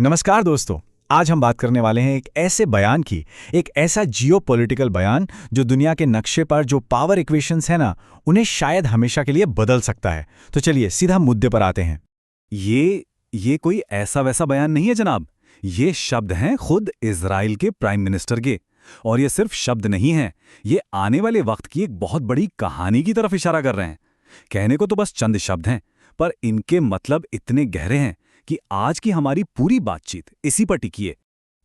नमस्कार दोस्तों। आज हम बात करने वाले हैं एक ऐसे बयान की, एक ऐसा जियोपॉलिटिकल बयान जो दुनिया के नक्शे पर जो पावर इक्वेशंस है ना, उन्हें शायद हमेशा के लिए बदल सकता है। तो चलिए सीधा मुद्दे पर आते हैं। ये कोई ऐसा वैसा बयान नहीं है जनाब। ये शब्द हैं खुद इजराइल के प्राइम मिनिस्टर के। और ये सिर्फ शब्द नहीं हैं, ये आने वाले वक्त की एक बहुत बड़ी कहानी की तरफ इशारा कर रहे हैं। कहने को तो बस चंद शब्द हैं, पर इनके मतलब इतने गहरे हैं कि आज की हमारी पूरी बातचीत इसी पर टिकी है।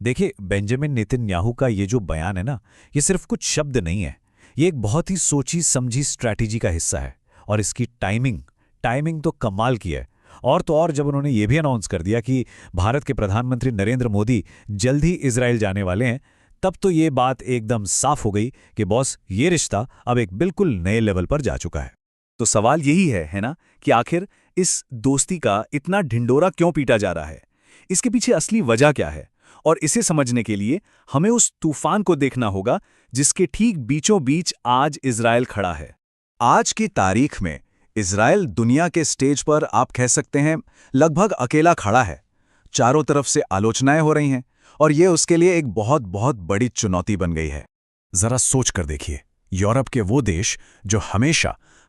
देखिए, बेंजामिन नेतन्याहू का ये जो बयान है ना, ये सिर्फ कुछ शब्द नहीं है। ये एक बहुत ही सोची समझी स्ट्रैटेजी का हिस्सा है। और इसकी टाइमिंग तो कमाल की है। और तो और जब उन्होंने ये भी अनाउंस कर दिया कि भारत के प्रधानमंत्री नरेंद्र मोदी जल्द ही इजराइल जाने वाले हैं, तब तो ये बात एकदम साफ हो गई कि बॉस, ये रिश्ता अब एक बिल्कुल नए लेवल पर जा चुका है। तो सवाल यही है ना, कि आखिर इस दोस्ती का इतना ढिंडोरा क्यों पीटा जा रहा है? इसके पीछे असली वजह क्या है? और इसे समझने के लिए हमें उस तूफान को देखना होगा जिसके ठीक बीचों बीच आज इजराइल खड़ा है। आज की तारीख में इजराइल दुनिया के स्टेज पर आप कह सकते हैं लगभग अकेला खड़ा है। चारों तरफ से आलोचनाएं हो रही हैं और ये उसके लिए एक बहुत बहुत बड़ी चुनौती बन गई है। जरा सोच कर देखिए, यूरोप के वो देश जो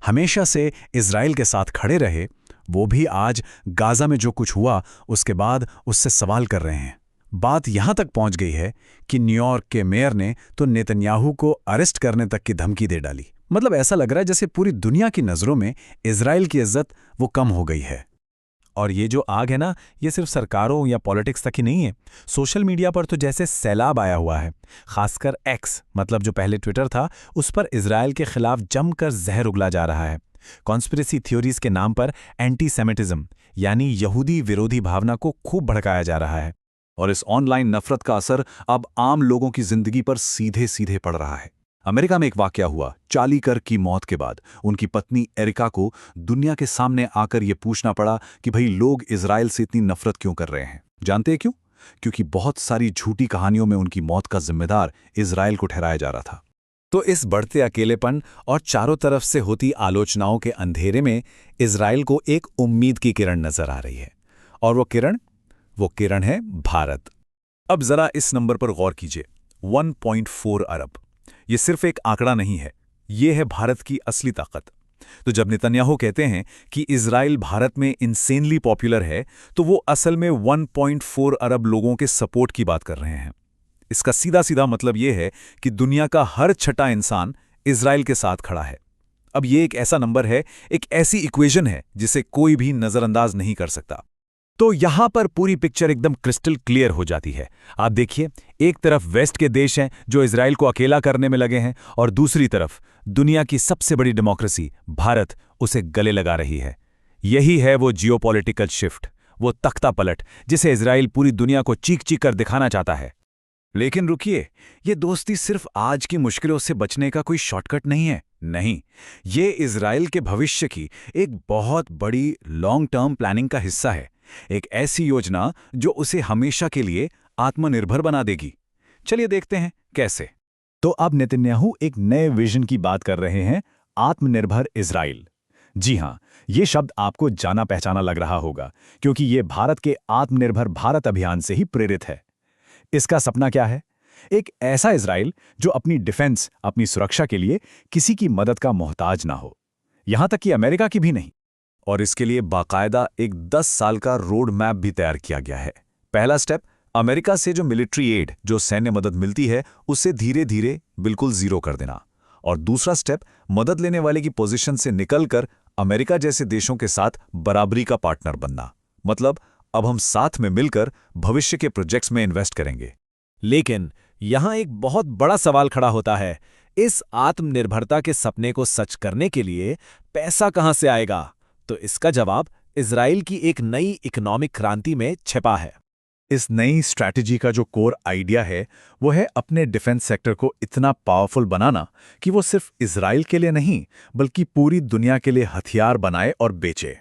हमेशा से इजराइल के साथ खड़े रहे, वो भी आज गाजा में जो कुछ हुआ उसके बाद उससे सवाल कर रहे हैं। बात यहां तक पहुंच गई है कि न्यूयॉर्क के मेयर ने तो नेतन्याहू को अरेस्ट करने तक की धमकी दे डाली। मतलब ऐसा लग रहा है जैसे पूरी दुनिया की नज़रों में इजराइल की इज्जत वो कम हो गई है। और ये जो आग है ना, ये सिर्फ सरकारों या पॉलिटिक्स तक ही नहीं है। सोशल मीडिया पर तो जैसे सैलाब आया हुआ है। खासकर एक्स, मतलब जो पहले ट्विटर था, उस पर इजराइल के खिलाफ जमकर जहर उगला जा रहा है। कॉन्स्पिरेसी थ्योरीज के नाम पर एंटी सेमिटिज्म यानी यहूदी विरोधी भावना को खूब भड़काया जा रहा है। और इस ऑनलाइन नफरत का असर अब आम लोगों की जिंदगी पर सीधे सीधे पड़ रहा है। अमेरिका में एक वाकया हुआ। चार्ली कर्क की मौत के बाद उनकी पत्नी एरिका को दुनिया के सामने आकर यह पूछना पड़ा कि भाई, लोग इजराइल से इतनी नफरत क्यों कर रहे हैं? जानते हैं क्यों? क्योंकि बहुत सारी झूठी कहानियों में उनकी मौत का जिम्मेदार इजराइल को ठहराया जा रहा था। तो इस बढ़ते अकेलेपन और चारों तरफ से होती आलोचनाओं के अंधेरे में इजराइल को एक उम्मीद की किरण नजर आ रही है। और वो किरण है भारत। अब जरा इस नंबर पर गौर कीजिए, 1.4 अरब। ये सिर्फ एक आंकड़ा नहीं है, ये है भारत की असली ताकत। तो जब नेतन्याहू कहते हैं कि इजराइल भारत में इंसेनली पॉपुलर है, तो वो असल में 1.4 अरब लोगों के सपोर्ट की बात कर रहे हैं। इसका सीधा सीधा मतलब ये है कि दुनिया का हर छठा इंसान इजराइल के साथ खड़ा है। अब ये एक ऐसा नंबर है, एक ऐसी इक्वेशन है जिसे कोई भी नजरअंदाज नहीं कर सकता। तो यहां पर पूरी पिक्चर एकदम क्रिस्टल क्लियर हो जाती है। आप देखिए, एक तरफ वेस्ट के देश हैं जो इजराइल को अकेला करने में लगे हैं, और दूसरी तरफ दुनिया की सबसे बड़ी डेमोक्रेसी भारत उसे गले लगा रही है। यही है वो जियोपॉलिटिकल शिफ्ट, वो तख्ता पलट जिसे इजराइल पूरी दुनिया को चीख चीख कर दिखाना चाहता है। लेकिन रुकिए, ये दोस्ती सिर्फ आज की मुश्किलों से बचने का कोई शॉर्टकट नहीं है। नहीं, ये इजराइल के भविष्य की एक बहुत बड़ी लॉन्ग टर्म प्लानिंग का हिस्सा है। एक ऐसी योजना जो उसे हमेशा के लिए आत्मनिर्भर बना देगी। चलिए देखते हैं कैसे। तो अब नेतन्याहू एक नए विजन की बात कर रहे हैं, आत्मनिर्भर इजराइल। जी हां, ये शब्द आपको जाना पहचाना लग रहा होगा, क्योंकि ये भारत के आत्मनिर्भर भारत अभियान से ही प्रेरित है। इसका सपना क्या है? एक ऐसा इजराइल जो अपनी डिफेंस, अपनी सुरक्षा के लिए किसी की मदद का मोहताज ना हो, यहां तक कि अमेरिका की भी नहीं। और इसके लिए बाकायदा एक 10 साल का रोड मैप भी तैयार किया गया है। पहला स्टेप, अमेरिका से जो मिलिट्री एड, जो सैन्य मदद मिलती है, उसे धीरे धीरे बिल्कुल जीरो कर देना। और दूसरा स्टेप, मदद लेने वाले की पोजीशन से निकलकर अमेरिका जैसे देशों के साथ बराबरी का पार्टनर बनना। मतलब अब हम साथ में मिलकर भविष्य के प्रोजेक्ट्स में इन्वेस्ट करेंगे। लेकिन यहां एक बहुत बड़ा सवाल खड़ा होता है, इस आत्मनिर्भरता के सपने को सच करने के लिए पैसा कहां से आएगा? तो इसका जवाब इजराइल की एक नई इकोनॉमिक क्रांति में छिपा है। इस नई स्ट्रैटेजी का जो कोर आइडिया है, वो है अपने डिफेंस सेक्टर को इतना पावरफुल बनाना कि वो सिर्फ इजराइल के लिए नहीं, बल्कि पूरी दुनिया के लिए हथियार बनाए और बेचे।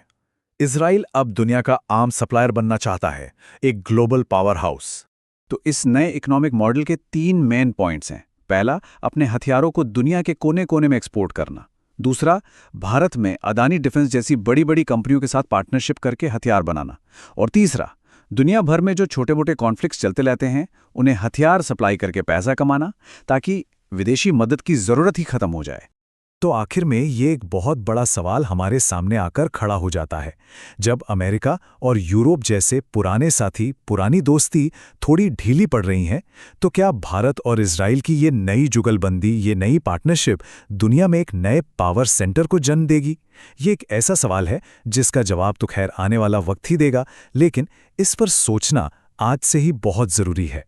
इजराइल अब दुनिया का आर्म सप्लायर बनना चाहता है, एक ग्लोबल पावर हाउस। तो इस नए इकोनॉमिक मॉडल के 3 मेन पॉइंट्स हैं। पहला, अपने हथियारों को दुनिया के कोने कोने में एक्सपोर्ट करना। दूसरा, भारत में अदानी डिफेंस जैसी बड़ी बड़ी कंपनियों के साथ पार्टनरशिप करके हथियार बनाना। और तीसरा, दुनिया भर में जो छोटे मोटे कॉन्फ्लिक्ट्स चलते रहते हैं, उन्हें हथियार सप्लाई करके पैसा कमाना, ताकि विदेशी मदद की ज़रूरत ही खत्म हो जाए। तो आखिर में ये एक बहुत बड़ा सवाल हमारे सामने आकर खड़ा हो जाता है। जब अमेरिका और यूरोप जैसे पुराने साथी, पुरानी दोस्ती थोड़ी ढीली पड़ रही हैं, तो क्या भारत और इजराइल की ये नई जुगलबंदी, ये नई पार्टनरशिप दुनिया में एक नए पावर सेंटर को जन्म देगी? ये एक ऐसा सवाल है जिसका जवाब तो खैर आने वाला वक्त ही देगा, लेकिन इस पर सोचना आज से ही बहुत ज़रूरी है।